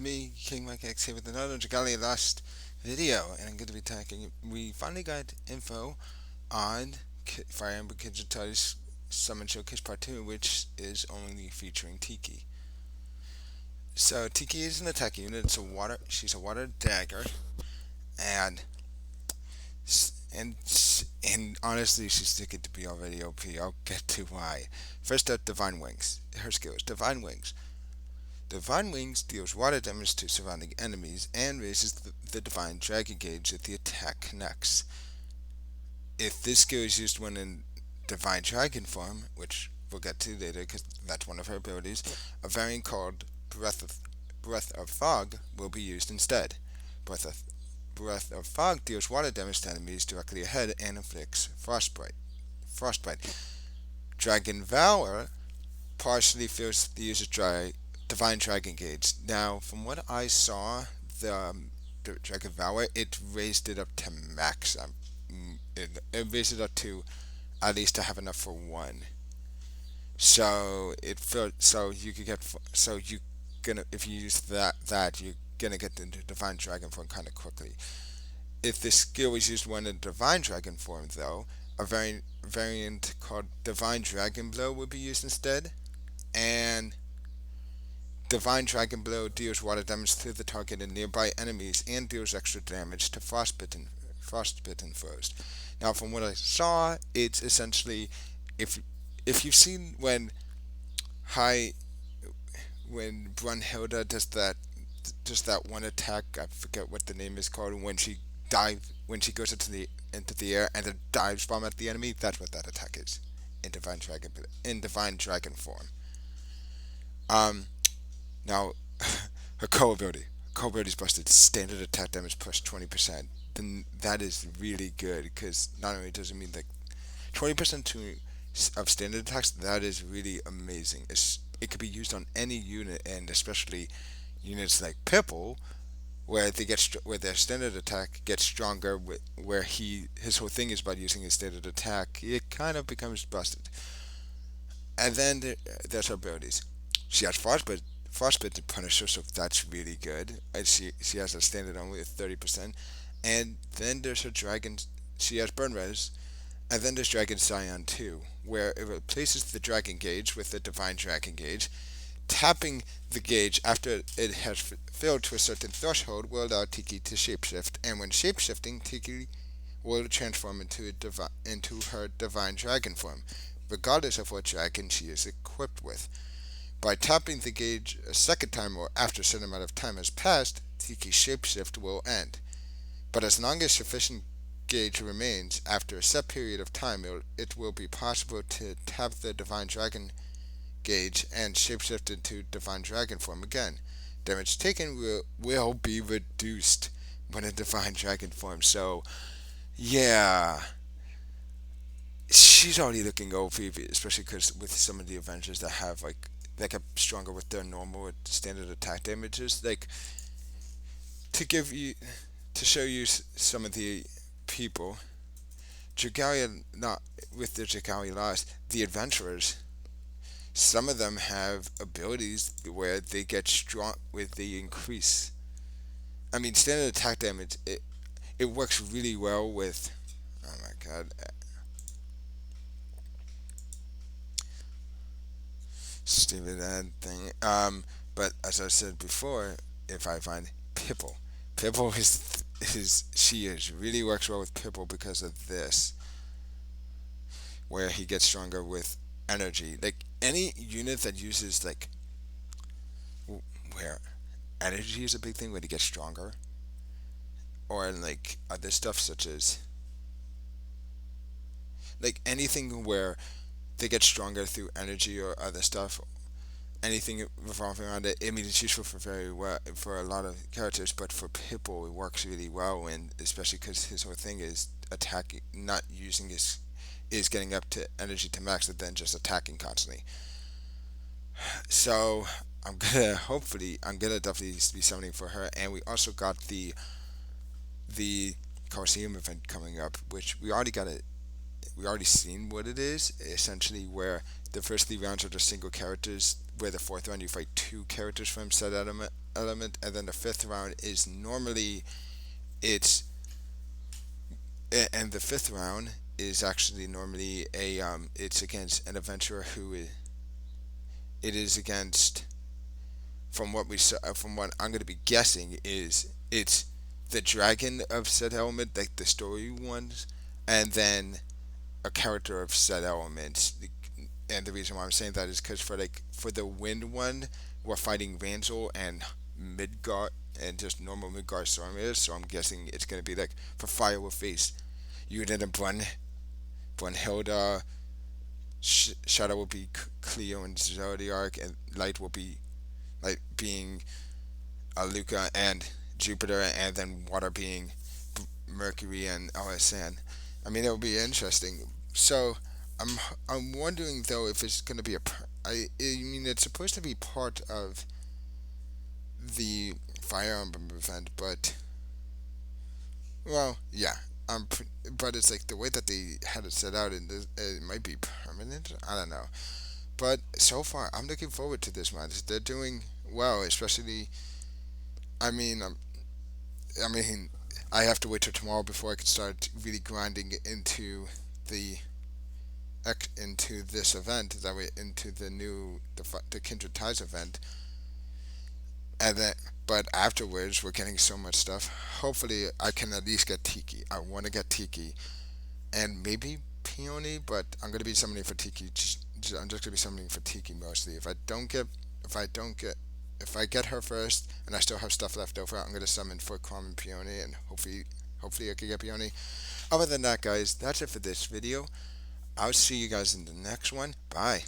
me, King Mike X, here with another Dragalia last video, and I'm going to be talking. We finally got info on Fire Emblem Kindred Summon Showcase Part 2, which is only featuring Tiki. So, Tiki is an attack unit, she's a water dagger, and and and honestly, she's too good to be already OP. I'll get to why. First up, Divine Wings. Her skill is Divine Wings. Divine Wings deals water damage to surrounding enemies and raises the Divine Dragon gauge if the attack connects. If this skill is used when in Divine Dragon form, which we'll get to later because that's one of her abilities, a variant called Breath of Fog will be used instead. Breath of, Breath of Fog deals water damage to enemies directly ahead and inflicts Frostbite. Dragon Valor partially fills the user's Divine Dragon Gauge. Now, from what I saw, the Dragon Valor, it raised it up to max. It raised it up to at least to have enough for one. So it felt so you could get so you gonna if you use that you're gonna get into Divine Dragon form kind of quickly. If this skill is used when in Divine Dragon form, though, a variant called Divine Dragon Blow would be used instead, and Divine Dragon Blow deals water damage to the target and nearby enemies and deals extra damage to frostbitten foes. Now, from what I saw, it's essentially if you've seen high when Brunhilde does that one attack, I forget what the name is called, when she goes into the air and then dives bomb at the enemy. That's what that attack is in Divine Dragon form. Um, Now, her co ability is busted. Standard attack damage plus 20%. Then that is really good because not only does it mean like 20% of standard attacks, that is really amazing. It could be used on any unit, and especially units like Pipple, where where their standard attack gets stronger. Where his whole thing is about using his standard attack, it kind of becomes busted. And then there's her abilities. She has Frostbite to punish her, so that's really good. And she has a standard only at 30%. And then there's her dragon. She has Burn Res. And then there's Dragon Scion 2, where it replaces the Dragon Gauge with the Divine Dragon Gauge. Tapping the gauge after it has filled to a certain threshold will allow Tiki to shapeshift, and when shapeshifting, Tiki will transform into her Divine Dragon form, regardless of what dragon she is equipped with. By tapping the gauge a second time or after a certain amount of time has passed, Tiki's shapeshift will end. But as long as sufficient gauge remains after a set period of time, it will be possible to tap the Divine Dragon gauge and shapeshift into Divine Dragon form again. Damage taken will be reduced when in Divine Dragon form. So, yeah, she's already looking OP, especially because with some of the Avengers that have like that get stronger with their normal standard attack damages. Like to give you to show you some of the people, Dragalia not with the Dragalia lost the adventurers. Some of them have abilities where they get strong with the increase. I mean, standard attack damage. It works really well with. Oh my god. Stupid ad thing. But as I said before, if I find Pipple she is really works well with Pipple because of this, where he gets stronger with energy. Like any unit that uses like where energy is a big thing when he gets stronger, or like other stuff such as like anything where they get stronger through energy or other stuff. Anything revolving around it. I mean, it's useful for very well for a lot of characters, but for Pipple, it works really well, and especially because his whole thing is attacking, not using his is getting up to energy to max, and then just attacking constantly. So I'm gonna definitely be summoning for her, and we also got the Coliseum event coming up, which we already seen what it is. Essentially, where the first 3 rounds are just single characters, where the fourth round you fight 2 characters from said element, and then the fifth round is normally it's and the fifth round is actually normally a it's against an adventurer it is against from what we saw from what I'm going to be guessing is it's the dragon of said element, like the story ones, and then a character of said elements. And the reason why I'm saying that is because for the wind one, we're fighting Ranzel and Midgard and just normal Midgard Stormers. So I'm guessing it's gonna be like for fire will face Judith and Brunhilde. Shadow will be Cleo and Zodiac, and light will be like being Luca and Jupiter, and then water being Mercury and OSN. I mean, it'll be interesting. So, I'm I'm wondering though if it's going to be I mean, it's supposed to be part of the Fire Emblem event, but well, yeah. But it's like the way that they had it set out, and it might be permanent. I don't know. But so far, I'm looking forward to this match. They're doing well, especially. I mean, I mean, I have to wait till tomorrow before I can start really grinding into the into this event. That way, into the Kindred Ties event, and then. But afterwards, we're getting so much stuff. Hopefully, I can at least get Tiki. I want to get Tiki, and maybe Peony, but I'm gonna be summoning for Tiki. I'm just gonna be summoning for Tiki mostly. If I don't get, if I get her first, and I still have stuff left over, I'm gonna summon for Crom and Peony, and hopefully I can get Peony. Other than that, guys, that's it for this video. I'll see you guys in the next one. Bye.